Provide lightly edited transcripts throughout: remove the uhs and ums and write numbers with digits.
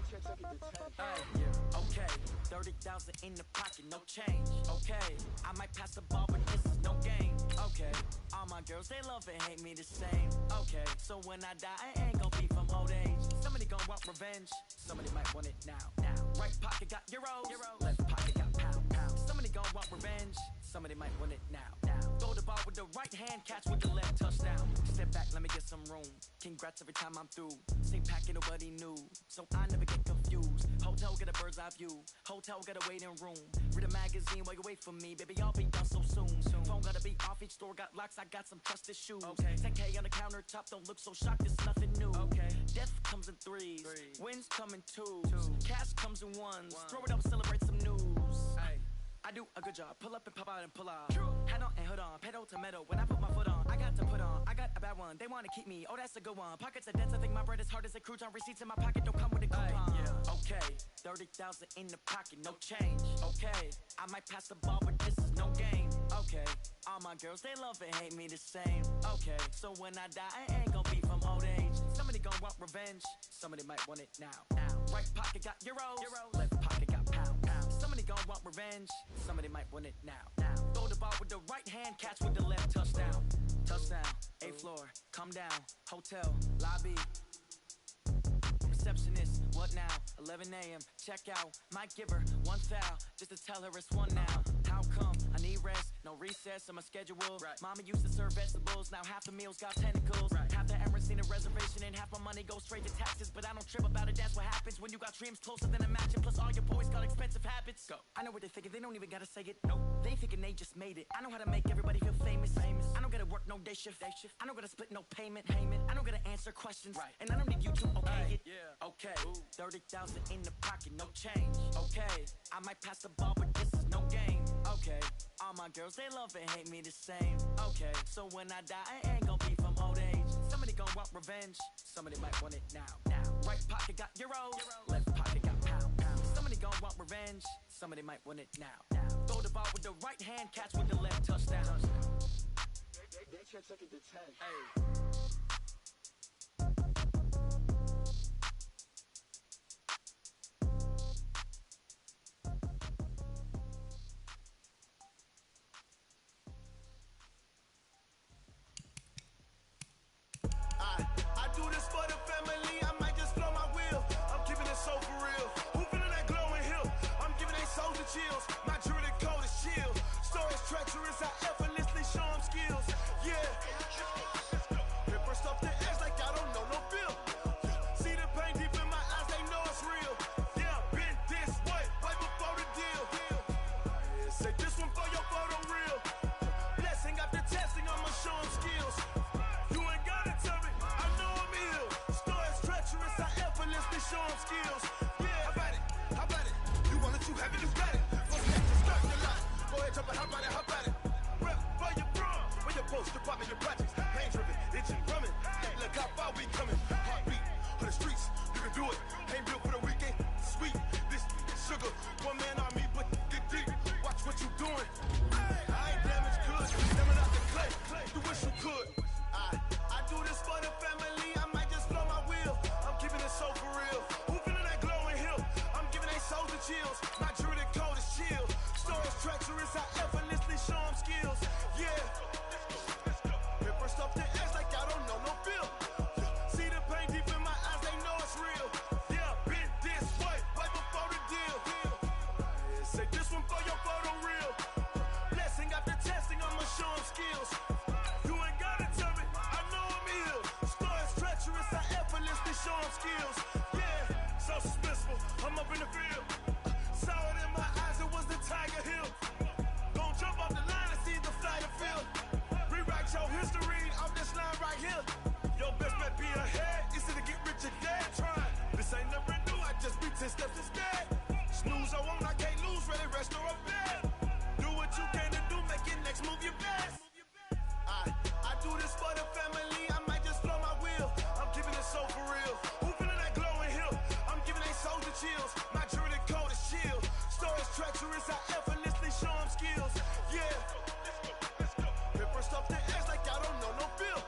Hey, okay, 30,000 in the pocket, no change. Okay, I might pass the ball, but this is no game. Okay, all my girls, they love and hate me the same. Okay, so when I die, I ain't gon' be from old age. Somebody gon' want revenge, somebody might want it now. Right pocket got euros, left pocket got pound. Somebody gon' want revenge, somebody might want it now. Throw the ball with the right hand, catch with the left, touchdown. Step back, let me get some room. Congrats every time I'm through. Same packet, nobody knew, so I never get confused. Hotel get a bird's eye view, hotel got a waiting room. Read a magazine while you wait for me, baby, I'll be done so soon. Phone gotta be off, each store got locks, I got some trusted shoes. 10K on the countertop, don't look so shocked, it's nothing new. Death comes in threes, wins come in twos, cash comes in ones. Throw it up, celebrate some news. I do a good job, pull up and pop out and pull out. Hat on and hood on, pedal to metal. When I put my foot on, I got to put on. I got a bad one, they wanna keep me, oh that's a good one. Pockets are dense, I think my bread is hard as a crouton. Receipts in my pocket don't come with a coupon. Okay, 30,000 in the pocket, no change. Okay, I might pass the ball, but this is no game. Okay, all my girls, they love and hate me the same. Okay, so when I die, I ain't gon' be from old age. Somebody gon' want revenge, somebody might want it now. Right pocket got euros, left pocket got pound. Somebody gon' want revenge, somebody might want it now. Throw the ball with the right hand, catch with the left, touchdown. Touchdown, 8th floor, come down, hotel, lobby. Receptionist, what now? 11 a.m., check out. Might give her one foul, just to tell her it's one now. How come? I need rest, no recess on my schedule. Mama used to serve vegetables, now half the meals got tentacles. Half the errands need a reservation and half my money goes straight to taxes. But I don't trip about it, that's what happens when you got dreams closer than a match. Plus all your boys got expensive habits. Go. I know what they're thinking, they don't even gotta say it. No, they ain't thinking they just made it. I know how to make everybody feel famous. I don't gotta work no day shift. I don't gotta split no payment. I don't gotta answer questions. And I don't need you to okay it. Okay, 30,000 in the pocket, no change. Okay, I might pass the ball, but this is no game. Okay, all my girls, they love and hate me the same. Okay, so when I die, I ain't gon' be from old age. Somebody gon' want revenge, somebody might want it now. Right pocket got euros, left pocket got pound. Somebody gon' want revenge, somebody might want it now. Throw the ball with the right hand, catch with the left, touchdown. They check it to 10. Hey. I do this for the family, I might just blow my wheel. I'm keeping it so for real. Who feeling that glowing hill? I'm giving they souls the chills. My jewelry code is chill. Stories treacherous, I effortlessly show them skills. Yeah. Paper stuff the edge like I don't know no feel. See the pain deep in my eyes, they know it's real. Yeah, been this way, right before the deal. Say this one for your photo real. Blessing after testing, I'ma show them skills. You ain't gotta tell me, I know I'm ill. Stories treacherous, I effortlessly show them skills. Yeah, how about it? You want it, you have it, you got it. What's next, just start your life. Go ahead, jump it, how about it? Rep for your bro, for your post, department, your projects. Pain driven, itching, drumming. Look how far we coming. Heartbeat for the streets, you can do it. Ain't built for the weekend, sweet. This sugar, one man army, but get deep. Watch what you doing. I ain't damaged goods, coming out the clay. You wish you could. I do this for the family, I might just blow my wheel. I'm keeping it so for real. Who feeling that glowing hill? I'm giving they souls the chills. My jewelry code is chill. Stories treacherous, I effortlessly show them skills. Yeah. Paper stuff the edge like I don't know no feel. See the pain deep in my eyes, they know it's real. Yeah, been this way, right before the deal. Say this one for your photo real. Blessing after testing, I'ma show them skills. You ain't gotta tell me, I know I'm ill. Stories treacherous, I effortlessly show them skills. Yeah, so suspenseful, I'm up in the field. Saw it in my eyes, it was the Tiger Hill. Gon' jump off the line and see the flight of field. Rewrite your history off this line right here. Your best bet be ahead, easy to get rich or dead. Trying, this ain't never new, I just be 10 steps instead. Snooze I won't, I can't lose, ready, rest or up bed. Do what you can to do, make your next move your best. I do this for the family, I might just blow my wheel. I'm keeping it so for real. Who feeling that glowing hill? I'm giving they souls the chills. My jewelry code is chill. Stories treacherous, I effortlessly show them skills. Yeah. Paper stuff the edge like I don't know no feel.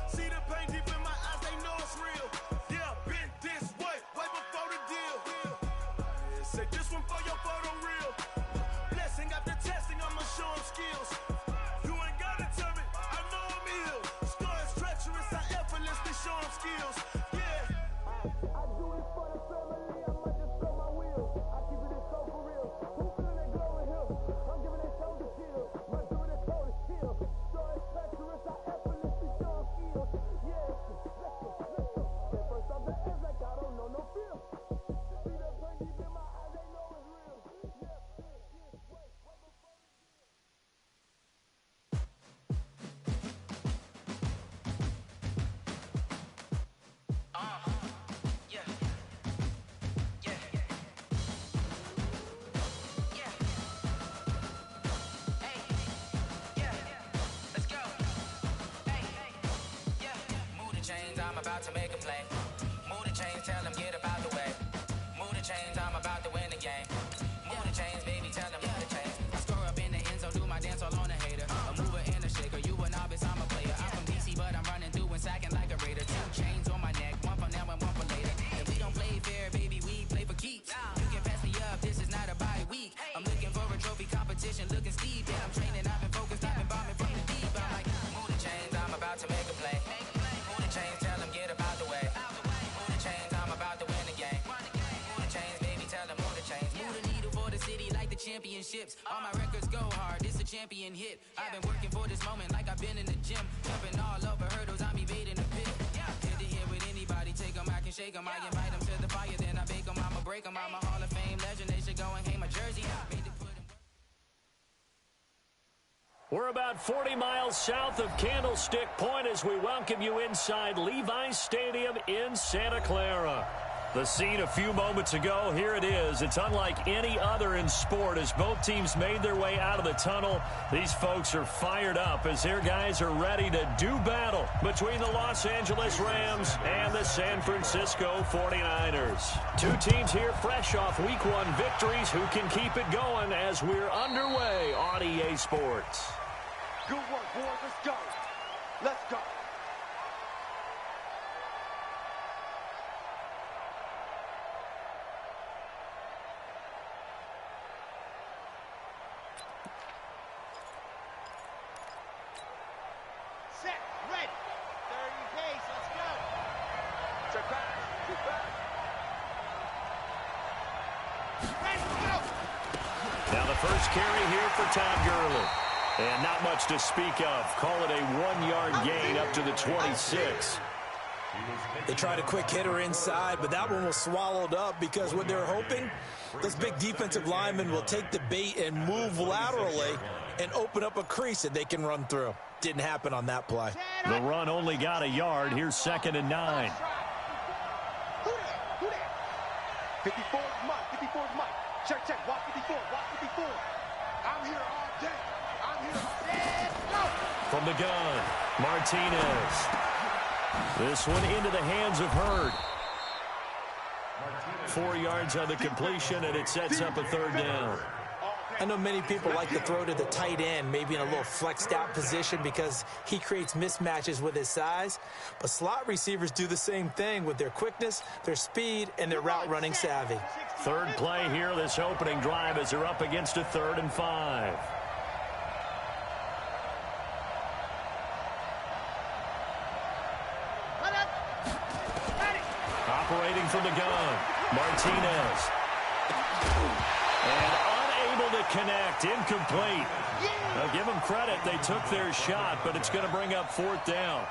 See the pain deep in my eyes, they know it's real. Yeah, been this way, right before the deal. skills. Yeah. I do this for the family, I might just throw my wheels. I keep it so for real. Who feeling that glowing hill? I'm giving that shoulder shield. My doing that shoulder shield. So it's treacherous, I effortlessly show skills. Yeah, let's go. At first I'm the edge like I don't know no fear. See that pain deep in my eyes, they know it's real. Yeah, wait, I'm about to make a play. Move the chains, tell them get up out the way. Move the chains, I'm about to win the game. Move the chains, baby, tell them move the chains. I score up in the end zone, do my dance all on a hater. A mover and a shaker, you a novice, I'm a player. I'm from DC, but I'm running through and sacking like a raider. 2 chains on my neck, one for now and one for later. And we don't play fair, baby, we play for keeps. You can pass me up, this is not a bye week. I'm looking for a trophy competition, looking steep. Yeah, I'm training, I've been focused, I've been bombing from the deep. I'm like, move the chains, I'm about to make a play. Move the chains, tell them get up out the way. Move the chains, I'm about to win the game. Move the chains, baby, tell them move the chains. Move the needle for the city like the championships. All my records go hard, it's a champion hit. I've been working for this moment like I've been in the gym. Jumping all over hurdles, I'm evading the pit. Head to head with anybody, take them, I can shake them. I invite them to the fire, then I bake them, I'ma break them. I'm a Hall of Fame legend, they should go and hang my jersey. Made to put 'em. We're about 40 miles south of Candlestick Point as we welcome you inside Levi's Stadium in Santa Clara. The scene a few moments ago, here it is. It's unlike any other in sport as both teams made their way out of the tunnel. These folks are fired up as their guys are ready to do battle between the Los Angeles Rams and the San Francisco 49ers. Two teams here fresh off Week 1 victories who can keep it going as we're underway on EA Sports. Good work, boys. Let's go. Let's go. Set. Ready. 30 pace. Let's go. Check back. Check back. Ready. Go. Now the first carry here for Todd Gurley. And not much to speak of. Call it a 1-yard gain up to the 26. They tried a quick hitter inside, but that one was swallowed up because what they're hoping, those big defensive linemen will take the bait and move laterally and open up a crease that they can run through. Didn't happen on that play. The run only got a yard. Here's 2nd and 9. Who there? 54 is Mike. 54 is Mike. Check, check. Watch 54. Watch 54. I'm here all day. From the gun, Martinez. This one into the hands of Hurd. 4 yards on the completion, and it sets up a 3rd down. I know many people like to throw to the tight end, maybe in a little flexed out position because he creates mismatches with his size. But slot receivers do the same thing with their quickness, their speed, and their route running savvy. 3rd play here, this opening drive as they're up against a 3rd and 5. Operating from the gun, Martinez. And unable to connect, incomplete. Now give them credit, they took their shot, but it's going to bring up 4th down.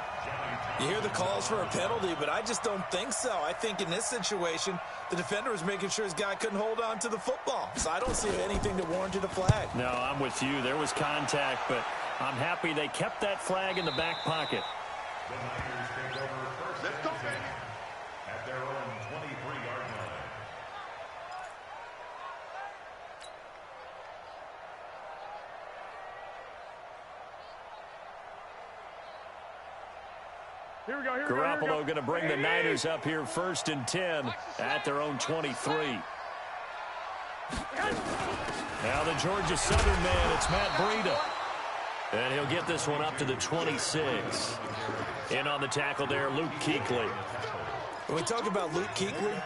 You hear the calls for a penalty, but I just don't think so. I think in this situation, the defender was making sure his guy couldn't hold on to the football. So I don't see anything that warranted a flag. No, I'm with you. There was contact, but I'm happy they kept that flag in the back pocket. The Niners take over first and 10 at their own 23-yard line. Garoppolo going to bring the Niners up here 1st and 10 at their own 23. Now the Georgia Southern man, it's Matt Breida. And he'll get this one up to the 26. In on the tackle there, Luke Kuechly. When we talk about Luke Kuechly,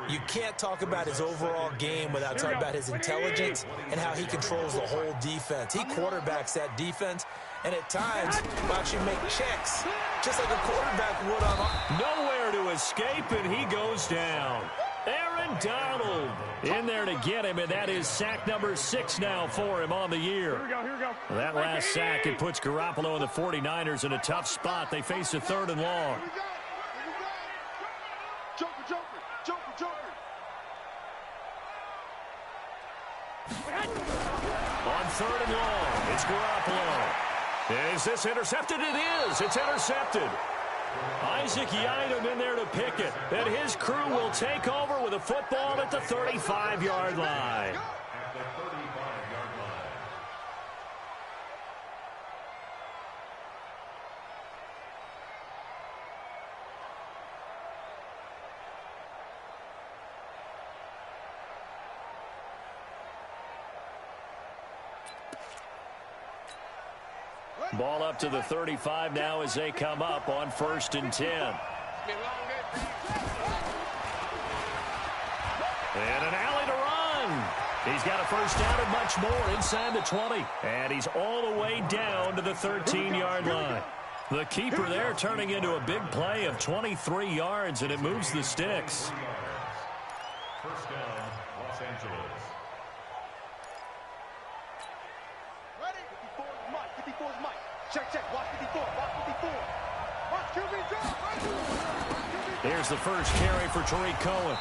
you can't talk about his overall game without talking about his intelligence and how he controls the whole defense. He quarterbacks that defense, and at times will actually make checks, just like a quarterback would on. Nowhere to escape, and he goes down. Aaron Donald in there to get him, and that is sack number 6 now for him on the year. Here we go. That last sack, it puts Garoppolo and the 49ers in a tough spot. They face a 3rd and long. Joker. On 3rd and long, it's Garoppolo. Is this intercepted? It is. It's intercepted. Isaac Yiadom in there to pick it. And his crew will take over with a football at the 35-yard line. Ball up to the 35 now as they come up on 1st and 10. And an alley to run. He's got a first down and much more inside the 20. And he's all the way down to the 13-yard line. The keeper there turning into a big play of 23 yards, and it moves the sticks. First down, Los Angeles. Check. Watch 54. Here's the first carry for Tariq Cohen.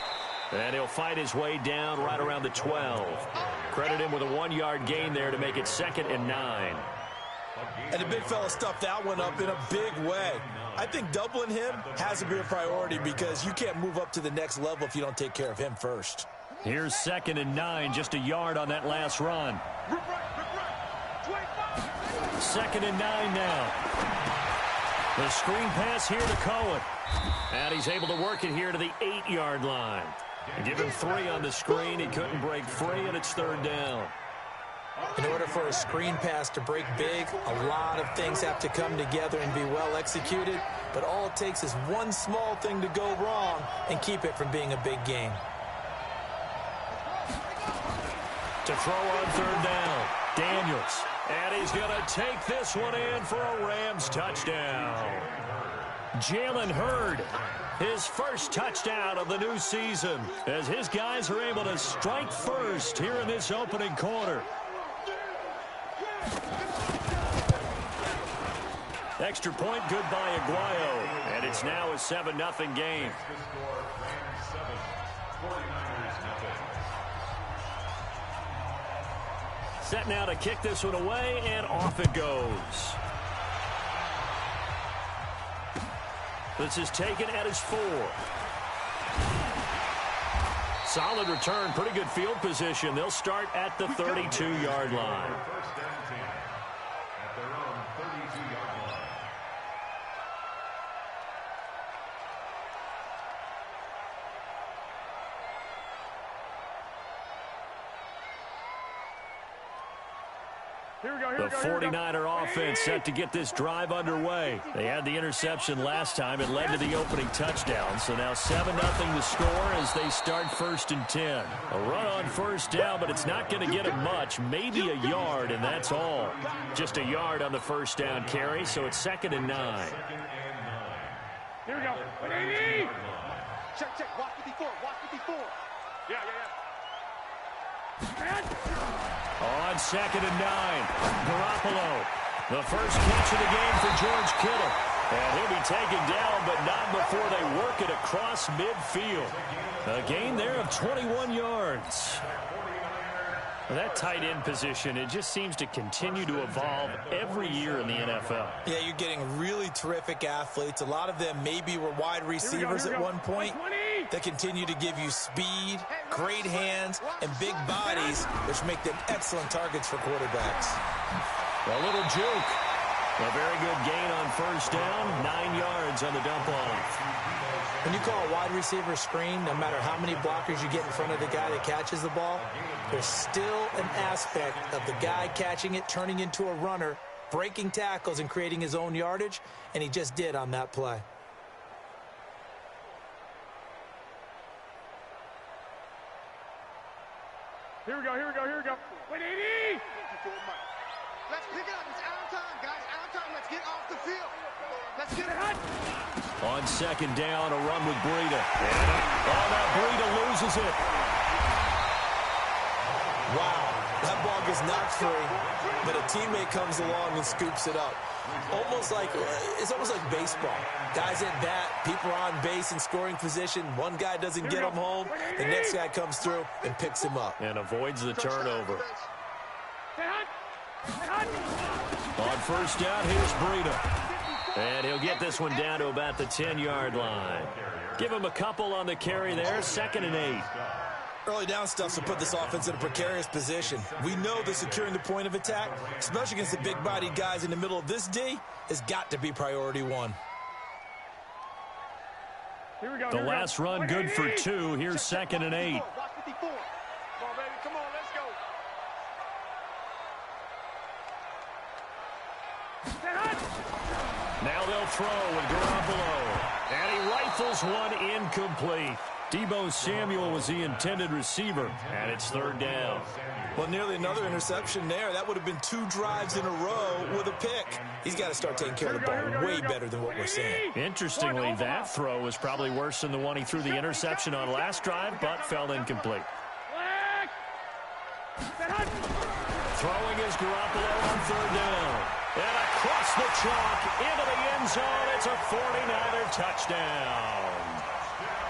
And he'll fight his way down right around the 12. Credit him with a 1-yard gain there to make it 2nd and 9. And the big fella stuffed that one up in a big way. I think doubling him has to be a priority because you can't move up to the next level if you don't take care of him first. Here's 2nd and 9, just a yard on that last run. 2nd and 9 now. The screen pass here to Cohen. And he's able to work it here to the 8-yard line. Give him 3 on the screen. He couldn't break free, and it's 3rd down. In order for a screen pass to break big, a lot of things have to come together and be well executed. But all it takes is one small thing to go wrong and keep it from being a big game. To throw on 3rd down, Daniels. And he's going to take this one in for a Rams touchdown. Jalen Hurd, his first touchdown of the new season, as his guys are able to strike first here in this opening quarter. Extra point, good by Aguayo. And it's now a 7-0 game. Set now to kick this one away, and off it goes. This is taken at his 4. Solid return, pretty good field position. They'll start at the 32-yard line. First down 10 at their own 32-yard line. The 49er offense set to get this drive underway. They had the interception last time. It led to the opening touchdown. So now 7-0 the score as they start 1st and 10. A run on 1st down, but it's not going to get them much. Maybe a yard, and that's all. Just a yard on the 1st down carry, so it's 2nd and 9. Here we go. Check. Watch 54. Yeah. On 2nd and 9, Garoppolo. The first catch of the game for George Kittle. And he'll be taken down, but not before they work it across midfield. A gain there of 21 yards. That tight end position, it just seems to continue to evolve every year in the NFL. Yeah, you're getting really terrific athletes. A lot of them maybe were wide receivers at one point that continue to give you speed, great hands, and big bodies, which make them excellent targets for quarterbacks. A little juke. A very good gain on 1st down, 9 yards on the dump off. When you call a wide receiver screen, no matter how many blockers you get in front of the guy that catches the ball, there's still an aspect of the guy catching it, turning into a runner, breaking tackles and creating his own yardage, and he just did on that play. Here we go. Wait, 80! Let's pick it up. It's out time, guys. Out time. Let's get off the field. Let's get it. On second down, a run with Breida. Oh, now Breida loses it. Wow, that ball gets knocked free, but a teammate comes along and scoops it up. It's almost like baseball. Guys at bat, people are on base in scoring position. One guy doesn't get him home. The next guy comes through and picks him up. And avoids the turnover. On first down, here's Breida. And he'll get this one down to about the 10-yard line. Give him a couple on the carry there, 2nd and 8. Early down stuff to put this offense in a precarious position. We know that securing the point of attack, especially against the big-bodied guys in the middle of this D, has got to be priority one. Here we go. The last run good for 2. Here's 2nd and 8. Watch 54. Come on, baby. Come on, let's go. Now they'll throw with Garoppolo. And he rifles one incomplete. Deebo Samuel was the intended receiver, and it's 3rd down. Well, nearly another interception there. That would have been 2 drives in a row with a pick. He's got to start taking care of the ball way better than what we're seeing. Interestingly, that throw was probably worse than the one he threw the interception on last drive, but fell incomplete. Throwing is Garoppolo on 3rd down. And across the chalk into the end zone. It's a 49er touchdown.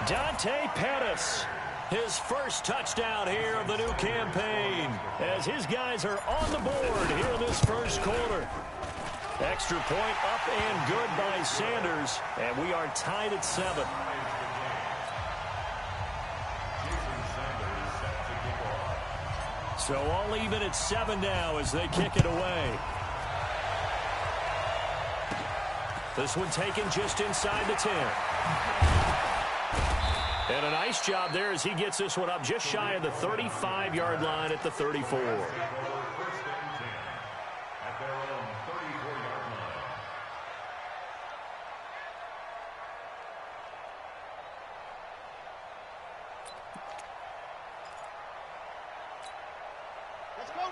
Dante Pettis, his first touchdown here of the new campaign, as his guys are on the board here in this first quarter. Extra point up and good by Sanders, and we are tied at 7. So all even at 7 now as they kick it away. This one taken just inside the 10. And a nice job there as he gets this one up just shy of the 35-yard line at the 34.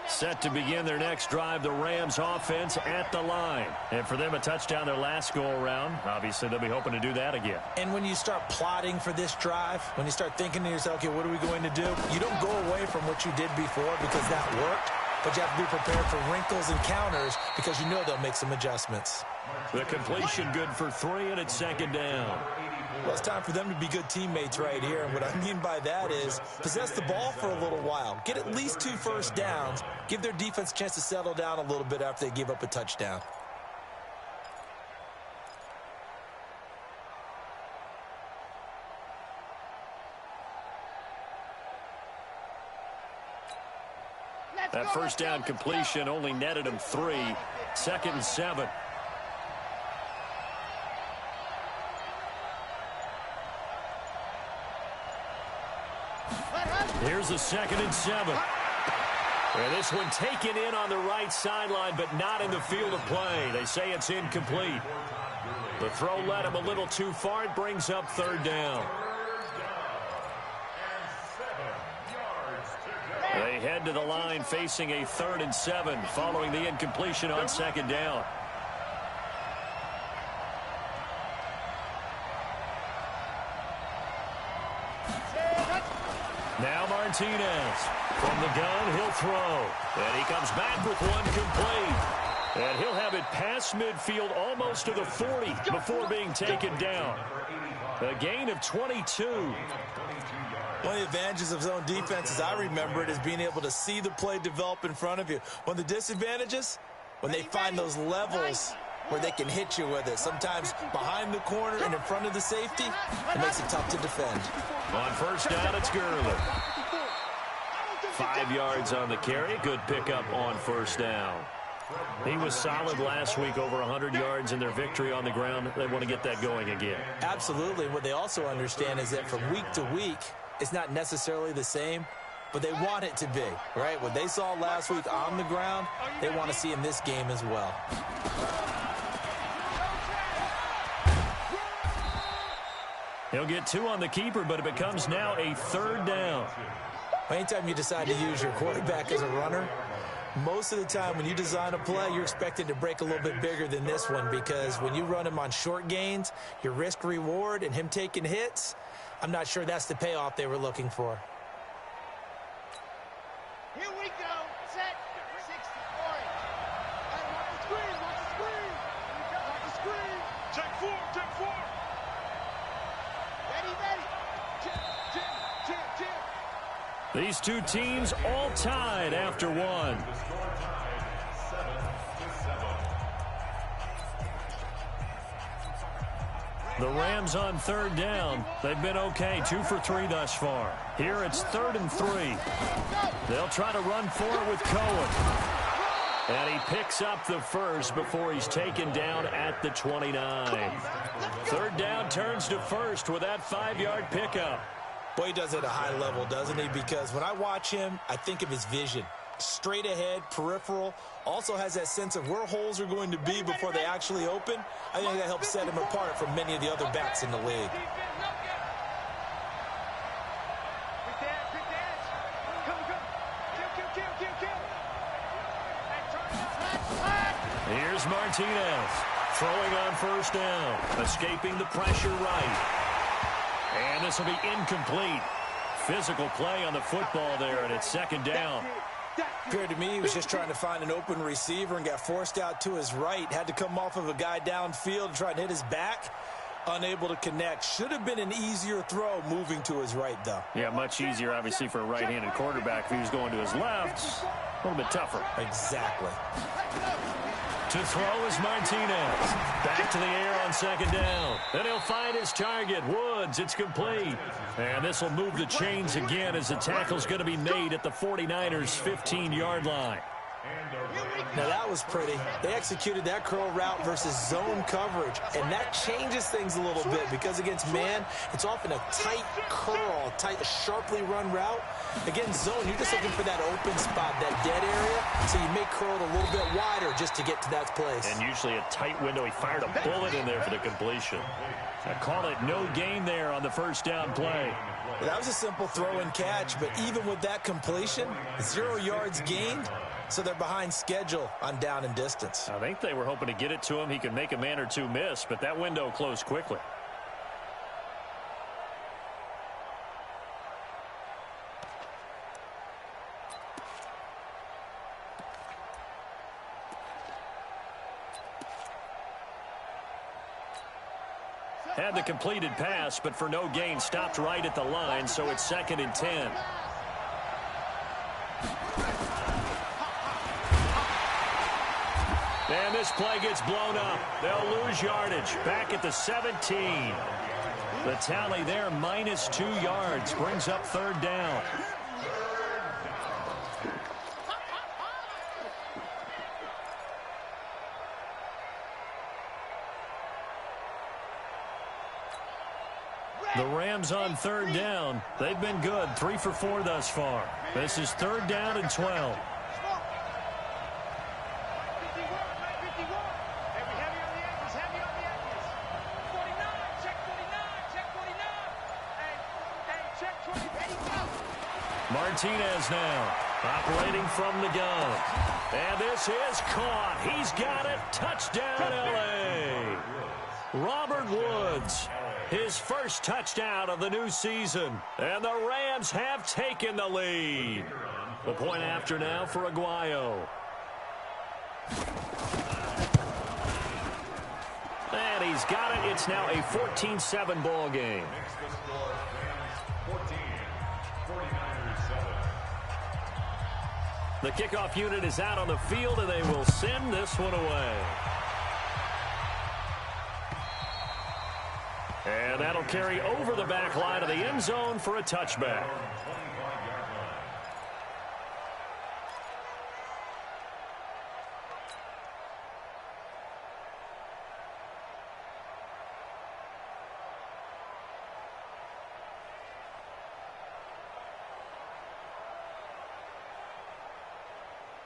Set to begin their next drive, the Rams offense at the line. And for them, a touchdown their last go-around. Obviously, they'll be hoping to do that again. And when you start plotting for this drive, when you start thinking to yourself, okay, what are we going to do? You don't go away from what you did before because that worked, but you have to be prepared for wrinkles and counters because you know they'll make some adjustments. The completion good for 3, and it's 2nd down. Well, it's time for them to be good teammates right here. And what I mean by that is possess the ball for a little while. Get at least 2 first downs. Give their defense a chance to settle down a little bit after they give up a touchdown. That first down completion only netted him 3. 2nd and 7. Here's a 2nd and 7. And this one taken in on the right sideline, but not in the field of play. They say it's incomplete. The throw led him a little too far. It brings up 3rd down. They head to the line facing a 3rd and 7 following the incompletion on 2nd down. Now Martinez. From the gun, he'll throw. And he comes back with one complete. And he'll have it past midfield almost to the 40 before being taken down. A gain of 22. One of the advantages of zone defense, as I remember it, is being able to see the play develop in front of you. One of the disadvantages, when they find those levels where they can hit you with it. Sometimes behind the corner and in front of the safety, it makes it tough to defend. On first down, it's Gurley. 5 yards on the carry. Good pickup on first down. He was solid last week, over 100 yards in their victory on the ground. They want to get that going again. Absolutely. What they also understand is that from week to week, it's not necessarily the same, but they want it to be, right? What they saw last week on the ground, they want to see in this game as well. He'll get 2 on the keeper, but it becomes now a 3rd down. Anytime you decide to use your quarterback as a runner, most of the time when you design a play, you're expected to break a little bit bigger than this one, because when you run him on short gains, your risk-reward and him taking hits, I'm not sure that's the payoff they were looking for. Here we go. Set. 60 orange. Hey, watch the screen. Watch the screen. Watch the screen. Check four. Check four. Ready, ready. Chip. These two teams all tied after one. The Rams on third down. They've been okay, 2 for 3 thus far. Here it's 3rd and 3. They'll try to run for it with Cohen. And he picks up the first before he's taken down at the 29. Third down turns to first with that 5-yard pickup. Boy, he does it at a high level, doesn't he? Because when I watch him, I think of his vision. Straight ahead, peripheral, also has that sense of where holes are going to be before they actually open. I think that helps set him apart from many of the other backs in the league. Here's Martinez throwing on first down, escaping the pressure right. And this will be incomplete. Physical play on the football there, and it's 2nd down. Appeared to me he was just trying to find an open receiver and got forced out to his right. Had to come off of a guy downfield to try and hit his back. Unable to connect. Should have been an easier throw moving to his right, though. Yeah, much easier, obviously, for a right-handed quarterback. If he was going to his left, a little bit tougher. Exactly. To throw is Martinez. Back to the air on 2nd down. Then he'll find his target, Woods. It's complete. And this will move the chains again as the tackle's going to be made at the 49ers' 15-yard line. Now, that was pretty. They executed that curl route versus zone coverage, and that changes things a little bit because against man, it's often a tight curl, tight, sharply run route. Against zone, you're just looking for that open spot, that dead area, so you may curl it a little bit wider just to get to that place. And usually a tight window. He fired a bullet in there for the completion. I call it no gain there on the first down play. Well, that was a simple throw and catch, but even with that completion, 0 yards gained. So they're behind schedule on down and distance. I think they were hoping to get it to him. He could make a man or two miss, but that window closed quickly. Had the completed pass, but for no gain, stopped right at the line, so it's 2nd and 10. And this play gets blown up. They'll lose yardage. Back at the 17. The tally there, -2 yards. Brings up 3rd down. The Rams on 3rd down. They've been good. 3 for 4 thus far. This is 3rd down and 12. Martinez now, operating from the gun. And this is caught. He's got it. Touchdown, L.A. Robert Woods, his first touchdown of the new season. And the Rams have taken the lead. The point after now for Aguayo. And he's got it. It's now a 14-7 ball game. The kickoff unit is out on the field, and they will send this one away. And that'll carry over the back line of the end zone for a touchback.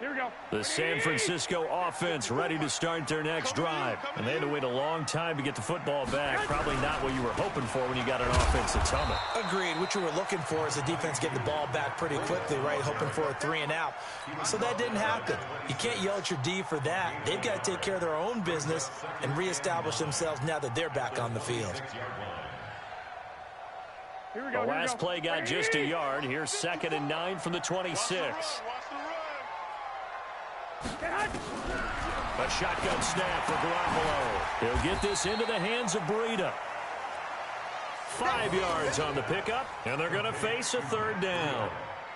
Here we go. The San Francisco offense ready to start their next drive. And they had to wait a long time to get the football back. Probably not what you were hoping for when you got an offense that's humming. Agreed. What you were looking for is the defense getting the ball back pretty quickly, right? Hoping for a 3 and out. So that didn't happen. You can't yell at your D for that. They've got to take care of their own business and reestablish themselves now that they're back on the field. Here we go. The last play got just a yard. Here's 2nd and 9 from the 26. A shotgun snap for Garoppolo. He'll get this into the hands of Breida. 5 yards on the pickup, and they're going to face a 3rd down.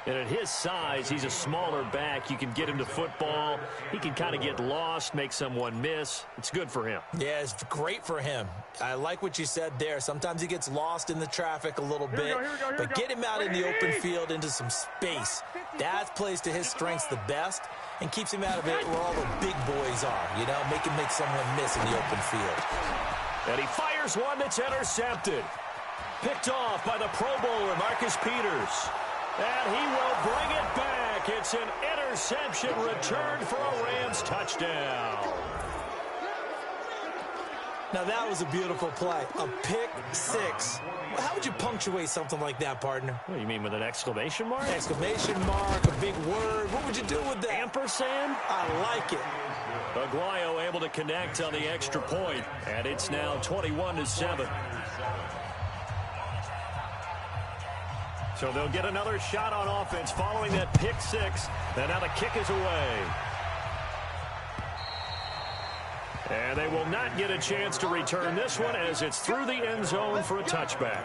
And at his size, he's a smaller back. You can get him to football. He can kind of get lost, make someone miss. It's good for him. Yeah, it's great for him. I like what you said there. Sometimes he gets lost in the traffic a little bit. But get him out in the open field into some space. That plays to his strengths the best and keeps him out of it where all the big boys are. You know, make him make someone miss in the open field. And he fires one that's intercepted. Picked off by the Pro Bowler, Marcus Peters. And he will bring it back. It's an interception return for a Rams touchdown. Now that was a beautiful play. A pick 6. How would you punctuate something like that, partner? What do you mean, with an exclamation mark? Exclamation mark, a big word. What would you do with that? Ampersand? I like it. Aguayo able to connect on the extra point, and it's now 21-7. So they'll get another shot on offense following that pick 6. And now the kick is away. And they will not get a chance to return this one as it's through the end zone for a touchback.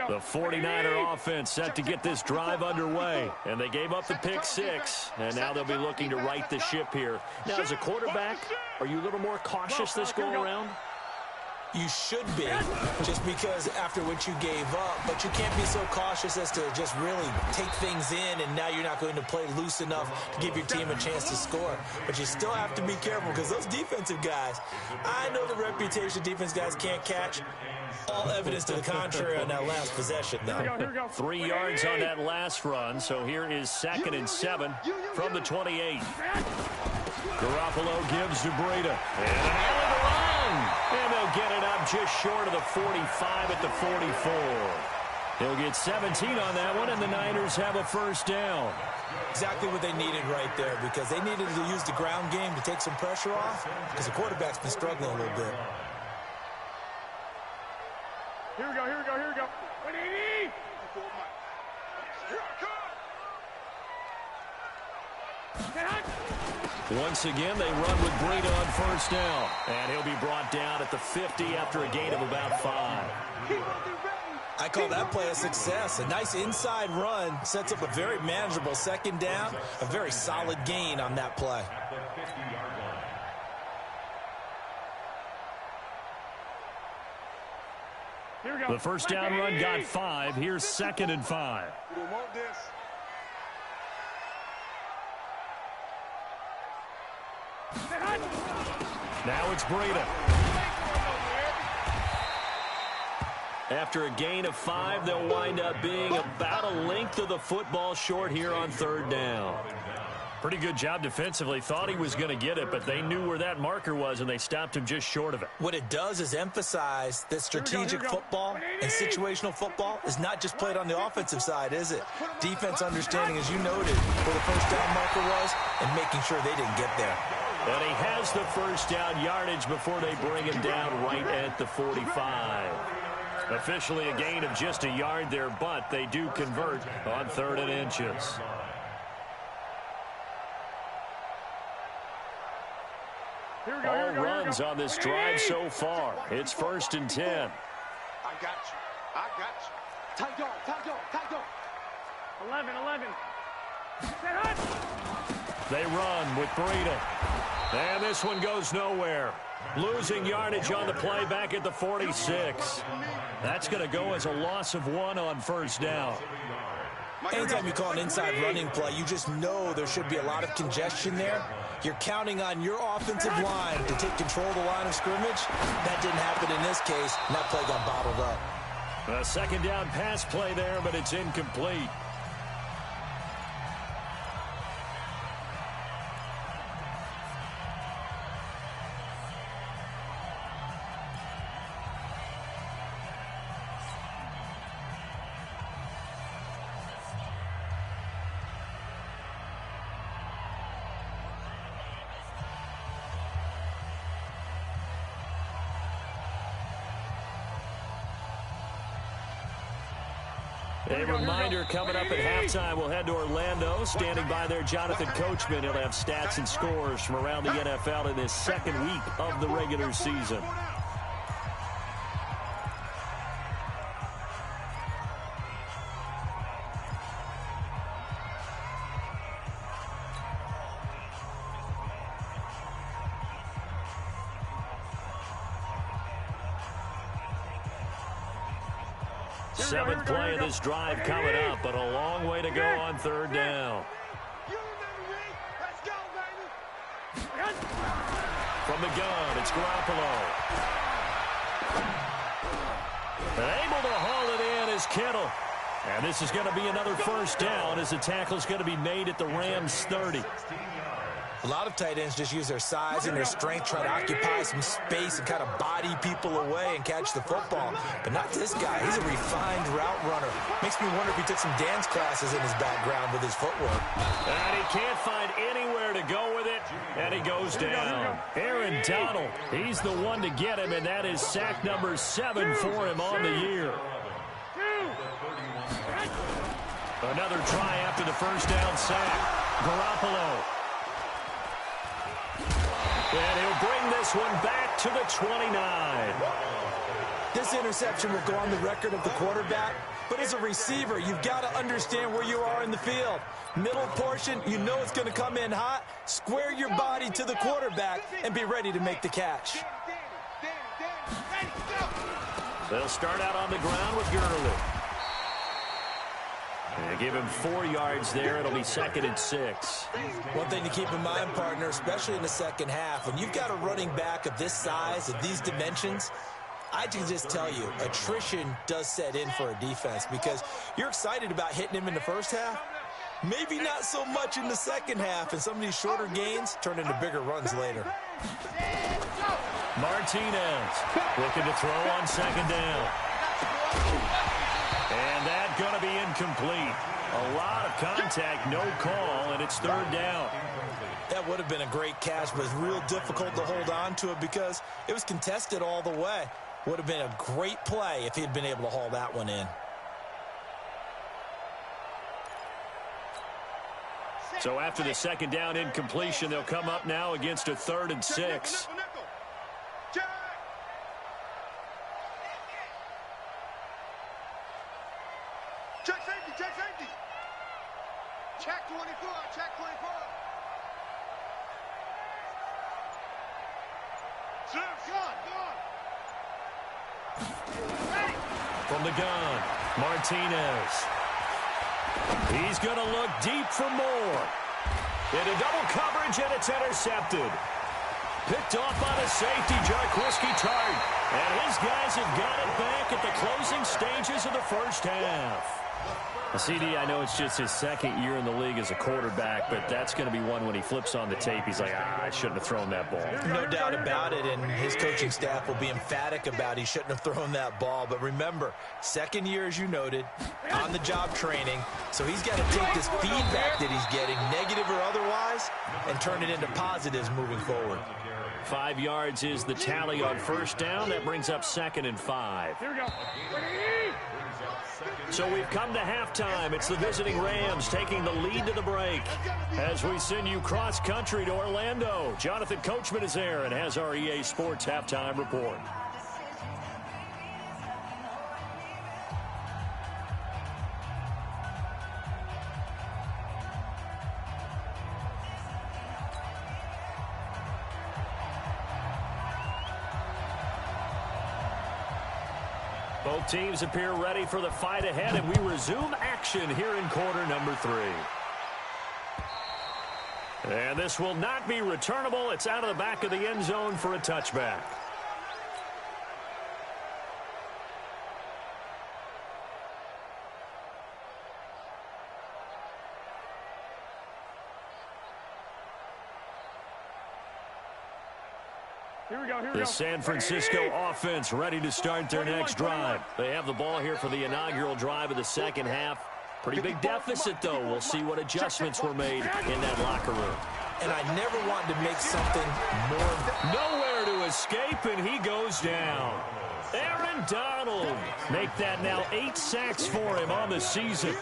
The 49er offense set to get this drive underway. And they gave up the pick 6. And now they'll be looking to right the ship here. Now, as a quarterback, are you a little more cautious this go-around? You should be, just because after what you gave up. But you can't be so cautious as to just really take things in, and now you're not going to play loose enough to give your team a chance to score. But you still have to be careful, because those defensive guys, I know the reputation defense guys can't catch. All evidence to the contrary on that last possession, though. 3 yards on that last run, so here is 2nd and 7 from the 28. Garoppolo gives to Breida. And an alley to run. And they'll get it up just short of the 45 at the 44. He'll get 17 on that one, and the Niners have a 1st down. Exactly what they needed right there, because they needed to use the ground game to take some pressure off, because the quarterback's been struggling a little bit. Here we go, here we go, here we go. 180! Once again, they run with Breida on 1st down. And he'll be brought down at the 50 after a gain of about 5. I call that play a success. A nice inside run sets up a very manageable 2nd down. A very solid gain on that play. The 1st down run got 5. Here's 2nd and 5. We don't want this. Now it's Breida. After a gain of 5, they'll wind up being about a length of the football short here on 3rd down. Pretty good job defensively. Thought he was going to get it, but they knew where that marker was, and they stopped him just short of it. What it does is emphasize that strategic football and situational football is not just played on the offensive side, is it? Defense understanding, as you noted, where the 1st down marker was and making sure they didn't get there. And he has the 1st down yardage before they bring him down right at the 45. Officially a gain of just a yard there, but they do convert on 3rd and inches. All runs on this drive so far. It's 1st and 10. I got you. I got you. Tight dog, tight dog, tight dog. 11. They run with Breida. And this one goes nowhere. Losing yardage on the play back at the 46. That's going to go as a loss of 1 on 1st down. Anytime you call an inside running play, you just know there should be a lot of congestion there. You're counting on your offensive line to take control of the line of scrimmage. That didn't happen in this case, and that play got bottled up. A second down pass play there, but it's incomplete. A reminder coming up at halftime, we'll head to Orlando. Standing by there, Jonathan Coachman. He'll have stats and scores from around the NFL in this second week of the regular season. Seventh play of this drive coming up, but a long way to go on third down. From the gun, it's Garoppolo. And able to haul it in is Kittle. And this is going to be another first down as the tackle is going to be made at the Rams 30. A lot of tight ends just use their size and their strength, try to occupy some space and kind of body people away and catch the football. But not this guy. He's a refined route runner. Makes me wonder if he took some dance classes in his background with his footwork. And he can't find anywhere to go with it, and he goes down. Aaron Donald, he's the one to get him, and that is sack number 7 for him on the year. Another try after the first down sack. Garoppolo. And he'll bring this one back to the 29. This interception will go on the record of the quarterback, but as a receiver, you've got to understand where you are in the field. Middle portion, you know it's going to come in hot. Square your body to the quarterback and be ready to make the catch. They'll start out on the ground with Gurley. And give him 4 yards there. It'll be 2nd and 6. One thing to keep in mind, partner, especially in the second half, when you've got a running back of this size, of these dimensions, I can just tell you, attrition does set in for a defense because you're excited about hitting him in the first half. Maybe not so much in the second half, and some of these shorter gains turn into bigger runs later. Martinez looking to throw on 2nd down. And that's going to be incomplete. A lot of contact, no call, and it's 3rd down. That would have been a great catch, but it's real difficult to hold on to it because it was contested all the way. Would have been a great play if he had been able to haul that one in. So after the 2nd down incompletion, they'll come up now against a 3rd and 6. Check safety, check safety. Check 24, check 24. From the gun, Martinez. He's going to look deep for more. Into double coverage, and it's intercepted. Picked off by the safety, Jarquiski Tart. And his guys have got it back at the closing stages of the first half. CD, I know it's just his 2nd year in the league as a quarterback, but that's going to be one when he flips on the tape. He's like, I shouldn't have thrown that ball. No doubt about it, and his coaching staff will be emphatic about he shouldn't have thrown that ball. But remember, 2nd year, as you noted, on-the-job training, so he's got to take this feedback that he's getting, negative or otherwise, and turn it into positives moving forward. 5 yards is the tally on first down. That brings up 2nd and 5. Here we go. So we've come to halftime. It's the visiting Rams taking the lead to the break. As we send you cross-country to Orlando, Jonathan Coachman is there and has our EA Sports halftime report. Both teams appear ready for the fight ahead, and we resume action here in quarter number 3. And this will not be returnable. It's out of the back of the end zone for a touchback. The San Francisco offense ready to start their next drive. They have the ball here for the inaugural drive of the second half. Pretty big deficit, though. We'll see what adjustments were made in that locker room. And I never wanted to make something more. Nowhere to escape, and he goes down. Aaron Donald. Make that now 8 sacks for him on the season.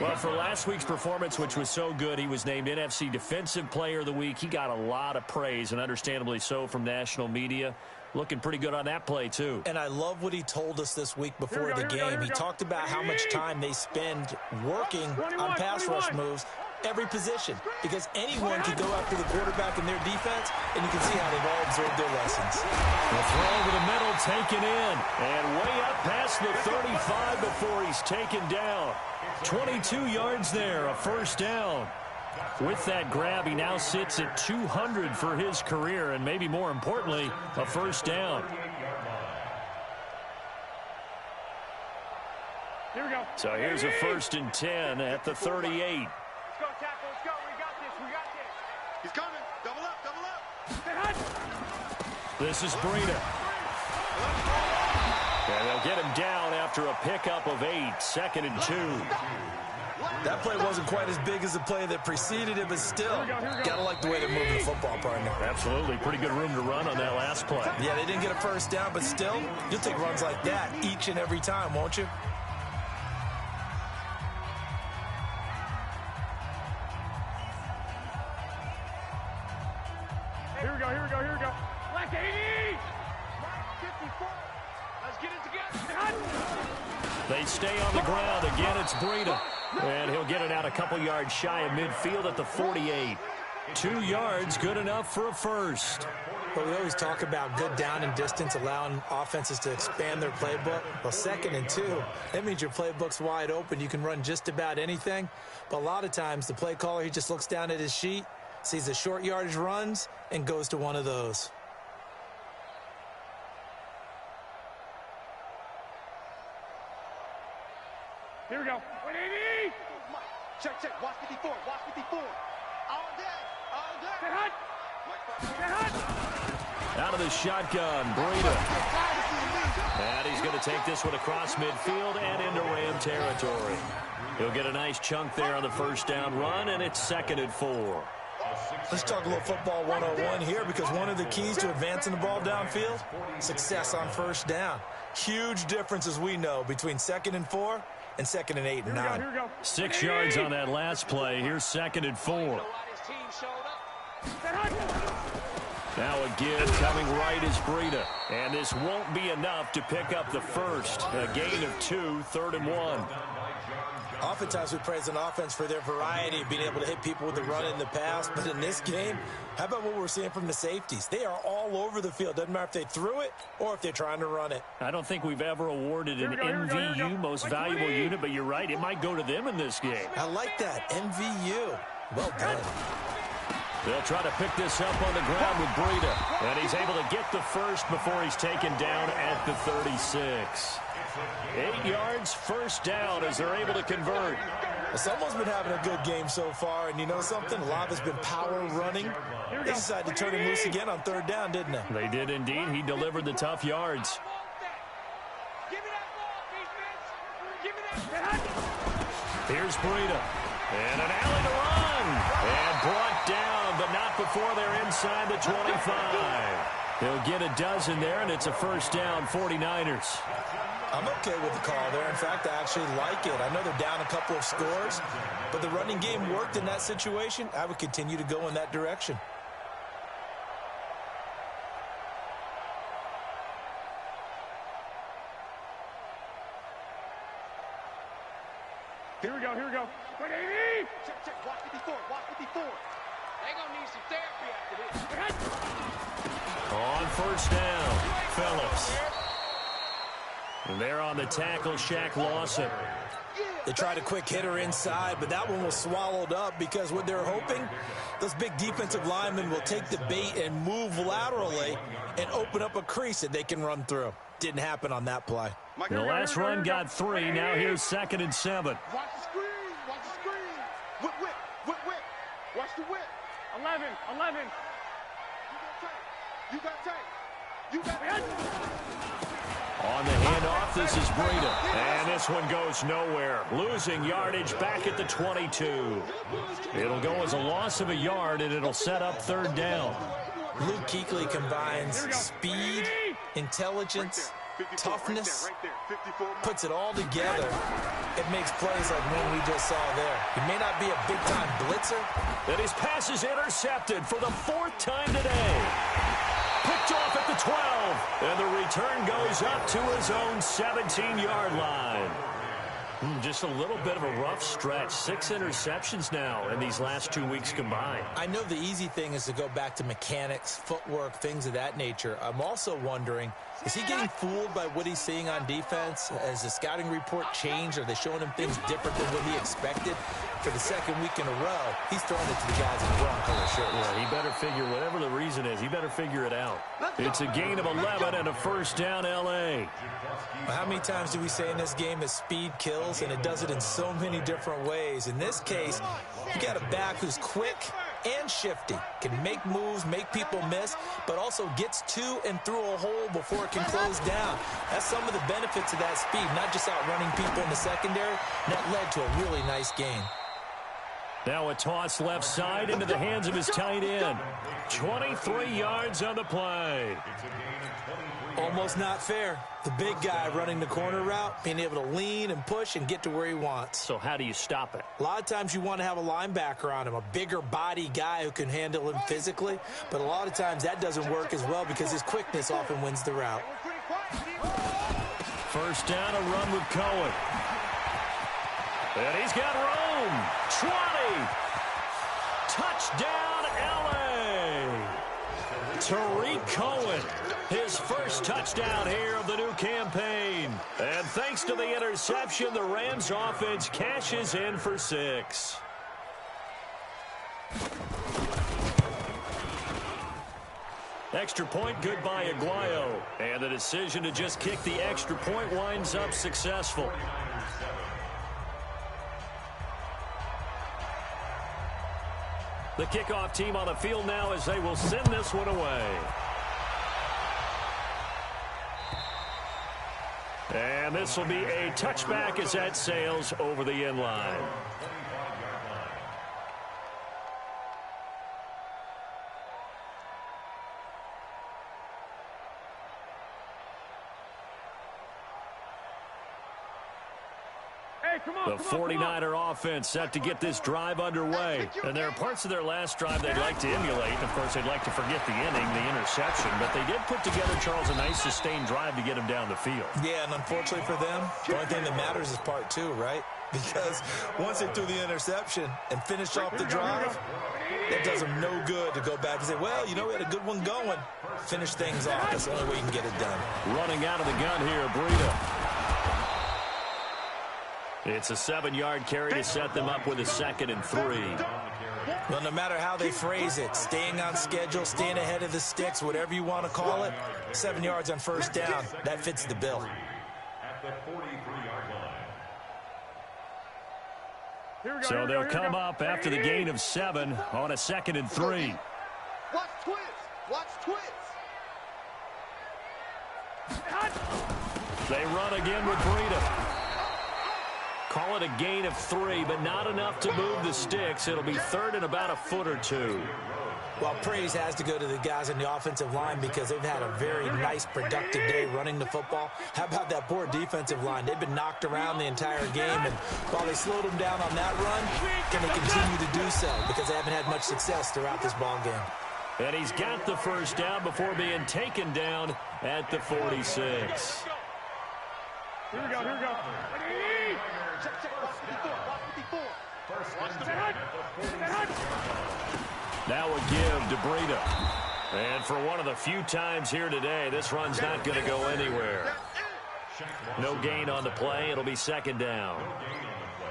Well, for last week's performance, which was so good, he was named NFC Defensive Player of the Week. He got a lot of praise, and understandably so, from national media. Looking pretty good on that play, too. And I love what he told us this week before the game. He talked about how much time they spend working on pass rush moves, every position, because anyone can go after the quarterback in their defense, and you can see how they've all absorbed their lessons. The throw over the middle taken in, and way up past the 35 before he's taken down. 22 yards there, a first down. With that grab, he now sits at 200 for his career, and maybe more importantly, a first down. Here we go. So here's a 1st and 10 at the 38. Let's go, tackle. Let's go. We got this. We got this. He's coming. Double up. Double up. This is Breida. And they'll get him down after a pickup of 8, 2nd and 2. That play wasn't quite as big as the play that preceded it, but still, gotta like the way they're moving the football, partner. Absolutely. Pretty good room to run on that last play. Yeah, they didn't get a first down, but still, you'll take runs like that each and every time, won't you? Here we go. Black 80! 54. Let's get it together. They stay on the ground. Again, it's Breida. And he'll get it out a couple yards shy of midfield at the 48. 2 yards, good enough for a first. But we always talk about good down and distance, allowing offenses to expand their playbook. Well, 2nd and 2, that means your playbook's wide open. You can run just about anything. But a lot of times, the play caller, he just looks down at his sheet, sees the short yardage runs, and goes to one of those. Here we go. 180! Check. Watch 54. Watch 54. All day. Get hot. Get hot. Out of the shotgun, Breida. And he's going to take this one across midfield and into Ram territory. He'll get a nice chunk there on the first down run, and it's 2nd and 4. Let's talk a little football 101 here, because one of the keys to advancing the ball downfield, success on first down. Huge difference, as we know, between 2nd and 4 and 2nd and 8 and 9. 6 yards on that last play. Here's 2nd and 4. Now again, coming right is Breida. And this won't be enough to pick up the first. A gain of 2, 3rd and 1. Oftentimes we praise an offense for their variety of being able to hit people with the run in the pass. But in this game, how about what we're seeing from the safeties? They are all over the field. Doesn't matter if they threw it or if they're trying to run it. I don't think we've ever awarded an MVU, most valuable unit, but you're right. It might go to them in this game. I like that. MVU. Well done. They'll try to pick this up on the ground with Breida. And he's able to get the first before he's taken down at the 36. 8 yards, first down as they're able to convert. Well, someone's been having a good game so far, and you know something? A lot has been power running. They decided to turn him loose again on 3rd down, didn't they? They did indeed. He delivered the tough yards. Here's Breida. And an alley to run. And brought down, but not before they're inside the 25. He'll get a dozen there, and it's a first down, 49ers. I'm okay with the call there. In fact, I actually like it. I know they're down a couple of scores, but the running game worked in that situation. I would continue to go in that direction. Here we go. 180! Check. Watch 54. They're going to need some therapy after this. On first down, Phillips. And they're on the tackle, Shaq Lawson. They tried a quick hitter inside, but that one was swallowed up because what they're hoping, those big defensive linemen will take the bait and move laterally and open up a crease that they can run through. Didn't happen on that play. The last run got 3. Now here's 2nd and 7. Watch the screen. Watch the screen. Whip. Watch the whip. 11. You got tight. On the handoff, this is Breida. And this one goes nowhere. Losing yardage back at the 22. It'll go as a loss of a yard, and it'll set up 3rd down. Luke Kuechly combines speed, intelligence, toughness, puts it all together. It makes plays like one we just saw there. He may not be a big-time blitzer. And his pass is intercepted for the 4th time today. Picked off at the 12. And the return goes up to his own 17-yard line. Just a little bit of a rough stretch. 6 interceptions now in these last 2 weeks combined. I know the easy thing is to go back to mechanics, footwork, things of that nature. I'm also wondering, is he getting fooled by what he's seeing on defense? Has the scouting report changed? Are they showing him things different than what he expected? For the 2nd week in a row, he's throwing it to the guys in the wrong color shirts. Yeah, he better figure, whatever the reason is, he better figure it out. It's a gain of 11 and a 1st down L.A. How many times do we say in this game that speed kills, and it does it in so many different ways? In this case, you got a back who's quick and shifty, can make moves, make people miss, but also gets to and through a hole before it can close down. That's some of the benefits of that speed, not just outrunning people in the secondary. That led to a really nice game. Now a toss left side into the hands of his tight end. 23 yards on the play. Almost not fair. The big guy running the corner route, being able to lean and push and get to where he wants. So how do you stop it? A lot of times you want to have a linebacker on him, a bigger body guy who can handle him physically, but a lot of times that doesn't work as well because his quickness often wins the route. 1st down, a run with Cohen. And he's got room. 20. Touchdown, L.A. Tariq Cohen. His 1st touchdown here of the new campaign. And thanks to the interception, the Rams offense cashes in for 6. Extra point, good by Aguayo. And the decision to just kick the extra point winds up successful. The kickoff team on the field now as they will send this one away. And this will be a touchback as that sails over the end line. The 49er offense set to get this drive underway. And there are parts of their last drive they'd like to emulate. Of course, they'd like to forget the inning, the interception. But they did put together, Charles, a nice sustained drive to get him down the field. Yeah, and unfortunately for them, the only thing that matters is part 2, right? Because once they threw the interception and finished off the drive, that does them no good to go back and say, well, you know, we had a good one going. Finish things off. That's the only way you can get it done. Running out of the gun here, Breida. It's a 7-yard carry to set them up with a 2nd and 3. Well, no matter how they phrase it, staying on schedule, staying ahead of the sticks, whatever you want to call it, 7 yards on 1st down, that fits the bill. At the 43-yard line. So they'll come up after the gain of 7 on a 2nd and 3. Watch twist. Watch twist. They run again with Breida. Call it a gain of 3, but not enough to move the sticks. It'll be 3rd and about a foot or 2. Well, praise has to go to the guys on the offensive line because they've had a very nice, productive day running the football. How about that poor defensive line? They've been knocked around the entire game, and while they slowed them down on that run, can they continue to do so because they haven't had much success throughout this ball game. And he's got the 1st down before being taken down at the 46. Here we go. Check. Watch 54. Now a give to Breida. And for one of the few times here today, this run's not going to go anywhere. No gain on the play. It'll be second down.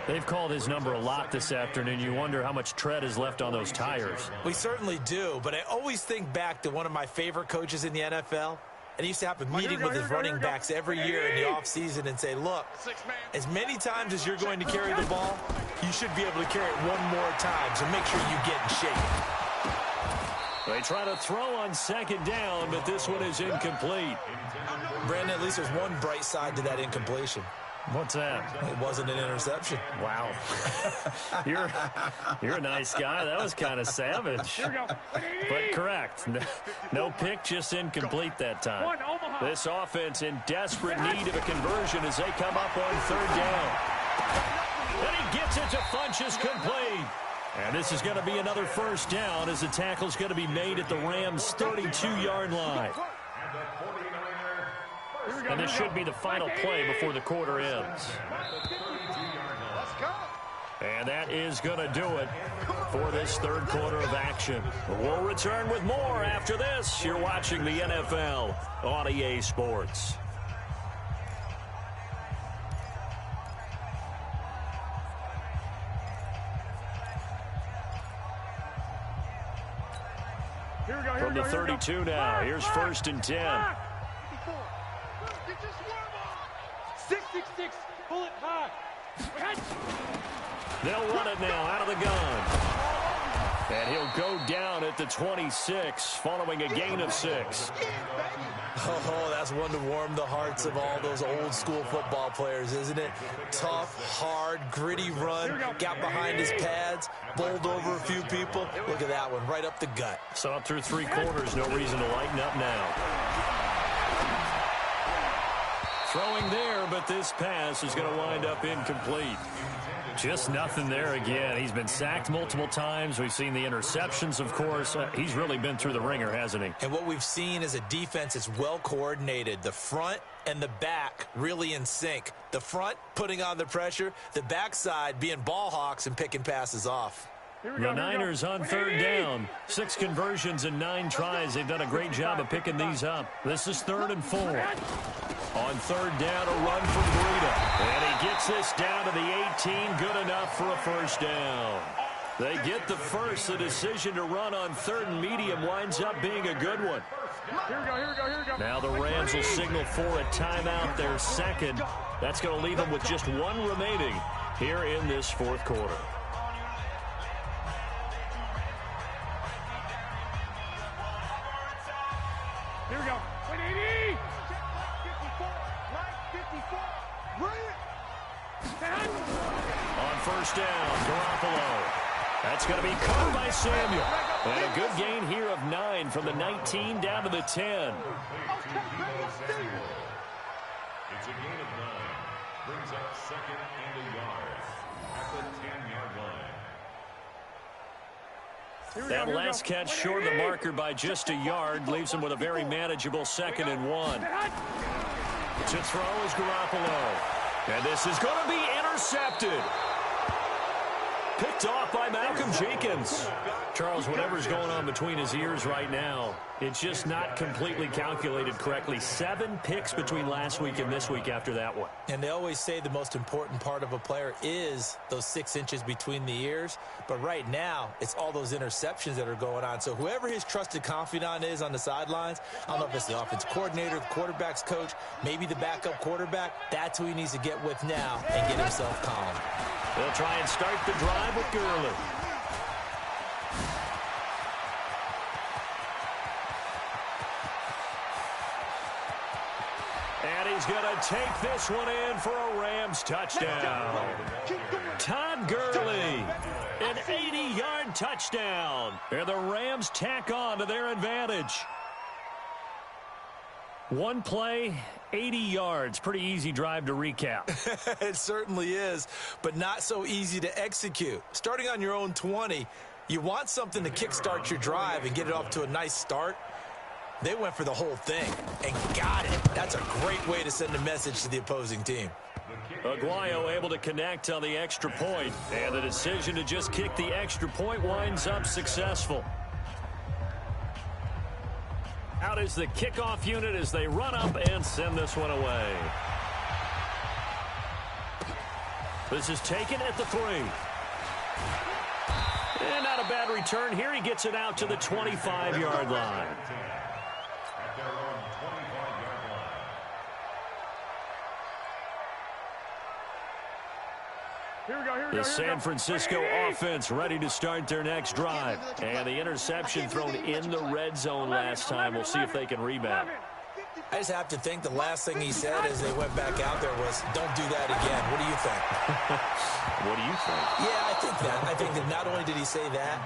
They've called his number a lot this afternoon. You wonder how much tread is left on those tires. We certainly do, but I always think back to one of my favorite coaches in the NFL. And he used to have a meeting with his running backs every year in the offseason and say, look, as many times as you're going to carry the ball, you should be able to carry it one more time, so make sure you get in shape. They try to throw on second down, but this one is incomplete. Brandon, at least there's one bright side to that incompletion. What's that? It wasn't an interception. Wow. You're a nice guy. That was kind of savage. But correct. No pick, just incomplete that time. This offense in desperate need of a conversion as they come up on third down. And he gets it to Funchess complete. And this is going to be another first down as the tackle's going to be made at the Rams' 32-yard line. And this should be the final play before the quarter ends. And that is going to do it for this third quarter of action. We'll return with more after this. You're watching the NFL on EA Sports. From the 32 now, here's first and 10. 666, bullet high. They'll run it now out of the gun. And he'll go down at the 26 following a gain of 6. Oh, that's one to warm the hearts of all those old school football players, isn't it? Tough, hard, gritty run, got behind his pads, bowled over a few people. Look at that one, right up the gut. Saw it through 3 quarters, no reason to lighten up now. Throwing there, but this pass is going to wind up incomplete. Just nothing there again. He's been sacked multiple times. We've seen the interceptions, of course. He's really been through the ringer, hasn't he? And what we've seen is a defense that's well coordinated. The front and the back really in sync. The front putting on the pressure, the backside being ball hawks and picking passes off. The Niners on third down. 6 conversions and 9 tries. They've done a great job of picking these up. This is 3rd and 4. On third down, a run from Breida. And he gets this down to the 18. Good enough for a first down. They get the first. The decision to run on 3rd and medium winds up being a good one. Here we go. Now the Rams will signal for a timeout, their second. That's going to leave them with just 1 remaining here in this 4th quarter. Here we go. 180. 54. On first down, Garoppolo. That's going to be caught by Samuel. And a good gain here of 9 from the 19 down to the 10. It's a gain of 9. Brings up 2nd and a yard at the 10-yard line. That last catch short of the marker by just a yard leaves him with a very manageable 2nd and 1. To throw is Garoppolo. And this is going to be intercepted. Picked off by Malcolm Jenkins. Charles, whatever's going on between his ears right now, it's just not completely calculated correctly. 7 picks between last week and this week after that one. And they always say the most important part of a player is those 6 inches between the ears. But right now, it's all those interceptions that are going on. So whoever his trusted confidant is on the sidelines, I don't know if it's the offense coordinator, the quarterback's coach, maybe the backup quarterback, that's who he needs to get with now and get himself calm. They'll try and start the drive with Gurley. And he's going to take this one in for a Rams touchdown. Todd Gurley, an 80-yard touchdown. And the Rams tack on to their advantage. 1 play, 80 yards. Pretty easy drive to recap. It certainly is, but not so easy to execute. Starting on your own 20, you want something to kickstart your drive and get it off to a nice start. They went for the whole thing and got it. That's a great way to send a message to the opposing team. Aguayo able to connect on the extra point, and the decision to just kick the extra point winds up successful. Out is the kickoff unit as they run up and send this one away. This is taken at the 3. And not a bad return here. He gets it out to the 25-yard line. At their own 25-yard line. Here we go. The San Francisco offense ready to start their next drive. And the interception thrown in the red zone last time. We'll see if they can rebound. I just have to think the last thing he said as they went back out there was, don't do that again. What do you think? What do you think? Yeah, I think that. I think that not only did he say that,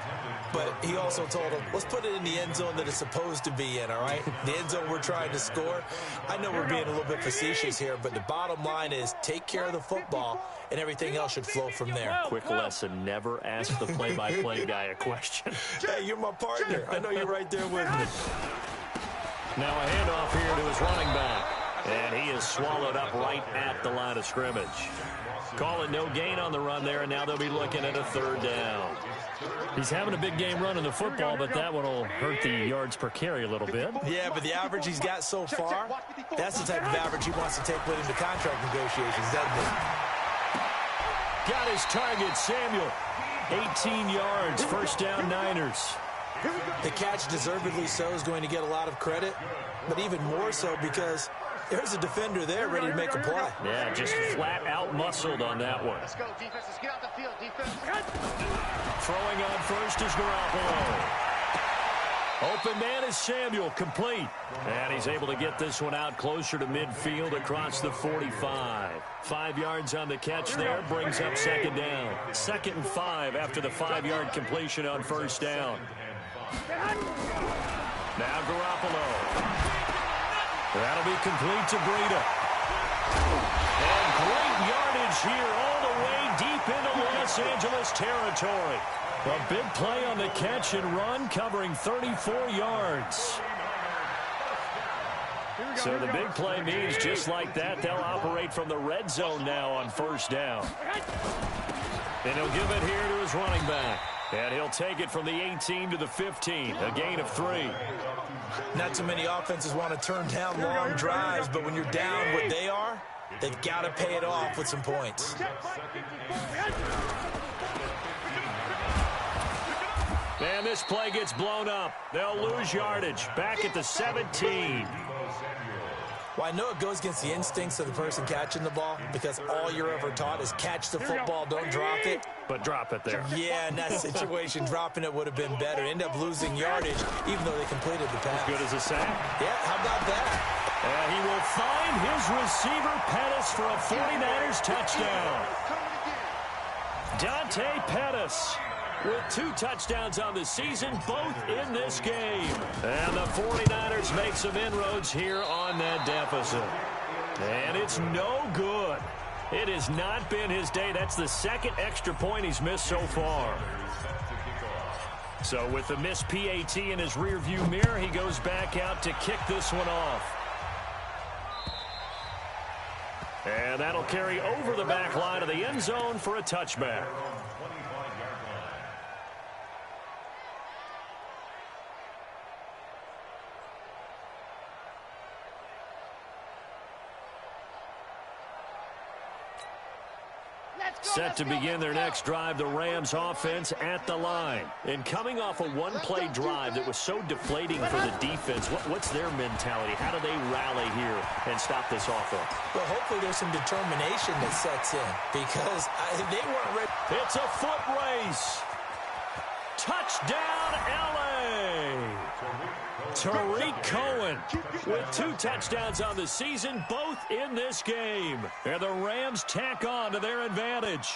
but he also told him, let's put it in the end zone that it's supposed to be in, all right? The end zone we're trying to score. I know we're being a little bit facetious here, but the bottom line is take care of the football, and everything else should flow from there. Quick lesson, never ask the play-by-play guy a question. Hey, you're my partner. I know you're right there with me. Now a handoff here to his running back. And he is swallowed up right at the line of scrimmage. Call it no gain on the run there, and now they'll be looking at a 3rd down. He's having a big game running the football, but that one will hurt the yards per carry a little bit. Yeah, but the average he's got so far, that's the type of average he wants to take with him to contract negotiations, doesn't he? Got his target, Samuel. 18 yards, 1st down Niners. The catch, deservedly so, is going to get a lot of credit, but even more so because there's a defender there ready to make a play. Yeah, just flat out muscled on that one. Let's go, defense. Let's get out the field, defense. Throwing on first is Garoppolo. Open man is Samuel, complete. And he's able to get this one out closer to midfield across the 45. 5 yards on the catch there, brings up 2nd down. 2nd and 5 after the 5-yard completion on 1st down. Now Garoppolo. That'll be complete to Breida. And great yardage here all the way deep into Los Angeles territory. A big play on the catch and run, covering 34 yards. So the big play means just like that, they'll operate from the red zone now on 1st down. And he'll give it here to his running back. And he'll take it from the 18 to the 15, a gain of 3. Not too many offenses want to turn down long drives, but when you're down what they are, they've got to pay it off with some points. And this play gets blown up. They'll lose yardage. Back at the 17. Well, I know it goes against the instincts of the person catching the ball because all you're ever taught is catch the football, don't drop it. But drop it there. Yeah, in that situation, dropping it would have been better. End up losing yardage, even though they completed the pass. As good as a sack. Yeah, how about that? And he will find his receiver, Pettis, for a 49ers touchdown. Dante Pettis with 2 touchdowns on the season, both in this game. And the 49ers make some inroads here on that deficit. And it's no good. It has not been his day. That's the 2nd extra point he's missed so far. So with the missed PAT in his rearview mirror, he goes back out to kick this one off. And that'll carry over the back line of the end zone for a touchback. Set to begin their next drive, the Rams offense at the line. And coming off a one-play drive that was so deflating for the defense, what's their mentality? How do they rally here and stop this offense? Well, hopefully there's some determination that sets in because they weren't ready. It's a foot race. Touchdown, L.A. Tariq Cohen with 2 touchdowns on the season, both in this game. And the Rams tack on to their advantage.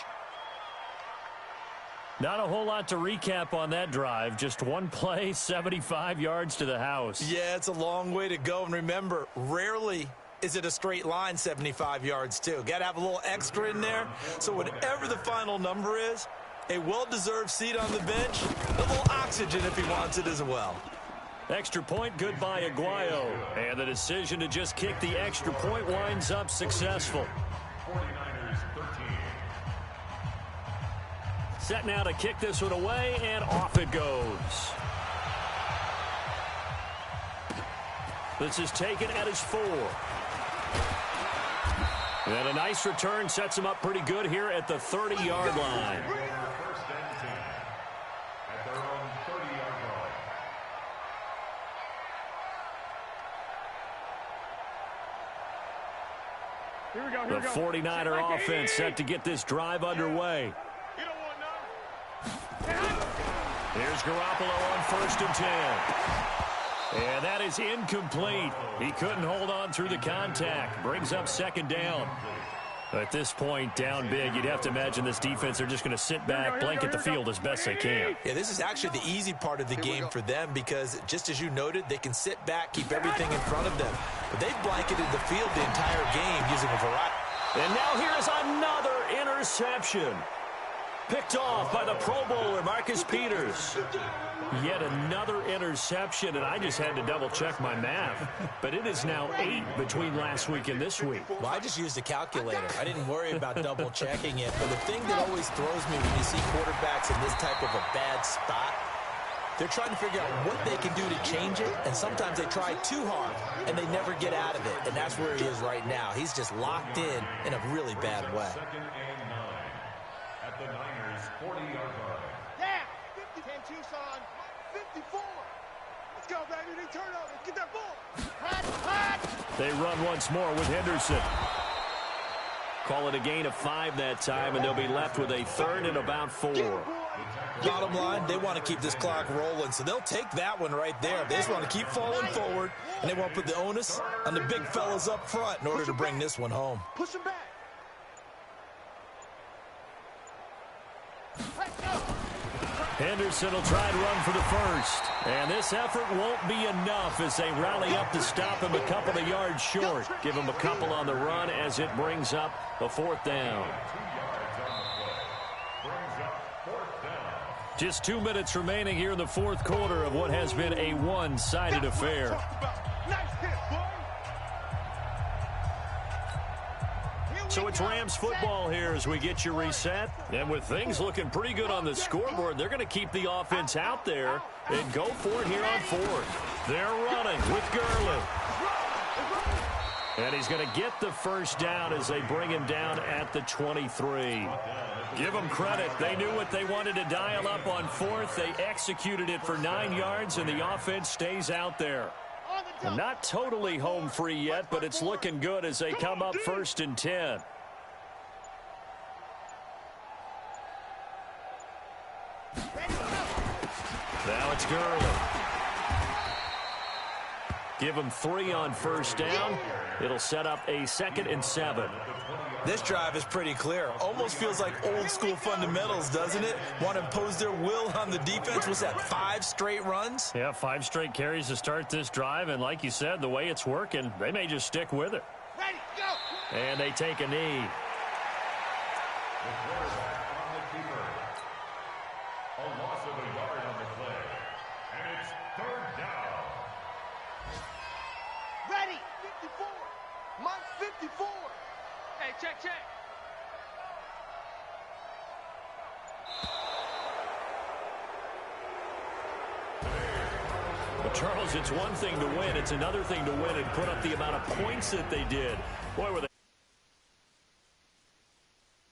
Not a whole lot to recap on that drive. Just one play, 75 yards to the house. Yeah, it's a long way to go. And remember, rarely is it a straight line 75 yards, too. Got to have a little extra in there. So whatever the final number is, a well-deserved seat on the bench, a little oxygen if he wants it as well. Extra point, good by Aguayo. And the decision to just kick the extra point winds up successful. 49ers 13. Set now to kick this one away, and off it goes. This is taken at his 4. And a nice return sets him up pretty good here at the 30-yard line. First and 10 at their own 30-yard line. Here we go, here The we go. 49er offense set to get this drive underway. You don't want none. Here's Garoppolo on 1st and 10. And that is incomplete. He couldn't hold on through the contact. Brings up 2nd down. At this point, down big, you'd have to imagine this defense, they're just going to sit back, blanket the field as best they can. Yeah, this is actually the easy part of the game for them because, just as you noted, they can sit back, keep everything in front of them. But they've blanketed the field the entire game using a variety. And now here's another interception. Picked off by the Pro Bowler, Marcus Peters. Yet another interception, and I just had to double-check my math. But it is now 8 between last week and this week. Well, I just used a calculator. I didn't worry about double-checking it. But the thing that always throws me when you see quarterbacks in this type of a bad spot, they're trying to figure out what they can do to change it, and sometimes they try too hard, and they never get out of it. And that's where he is right now. He's just locked in a really bad way. 2nd and 9 at the Niners' 40-yard line. Yeah, 50, 10 Tucson, 54. Let's go, baby. They turn over. Get that ball. Hot, hot. They run once more with Henderson. Call it a gain of 5 that time, and they'll be left with a 3rd and about 4. Bottom line, they want to keep this clock rolling, so they'll take that one right there. They just want to keep falling forward, and they want to put the onus on the big fellas up front in order to bring this one home. Push him back. Henderson will try and run for the 1st. And this effort won't be enough as they rally up to stop him a couple of yards short. Give him a couple on the run as it brings up a 4th down. 2 yards on the play. Brings up 4th down. Just 2 minutes remaining here in the 4th quarter of what has been a one-sided affair. Nice hit, boy. So it's Rams football here as we get you reset. And with things looking pretty good on the scoreboard, they're going to keep the offense out there and go for it here on 4th. They're running with Gurley. And he's going to get the 1st down as they bring him down at the 23. Give them credit. They knew what they wanted to dial up on 4th. They executed it for 9 yards, and the offense stays out there. And not totally home free yet, but it's looking good as they come up 1st and 10. Now it's Gurley. Give him 3 on 1st down. It'll set up a 2nd and 7. This drive is pretty clear. Almost feels like old school fundamentals, doesn't it? Want to impose their will on the defense. Was that 5 straight runs? Yeah, 5 straight carries to start this drive. And like you said, the way it's working, they may just stick with it. Ready, go. And they take a knee. The quarterback on the keeper. A loss of a yard on the play. And it's 3rd down. Ready, 54. Mike, 54. Hey, check. Well, Charles, it's one thing to win. It's another thing to win and put up the amount of points that they did. Boy, were they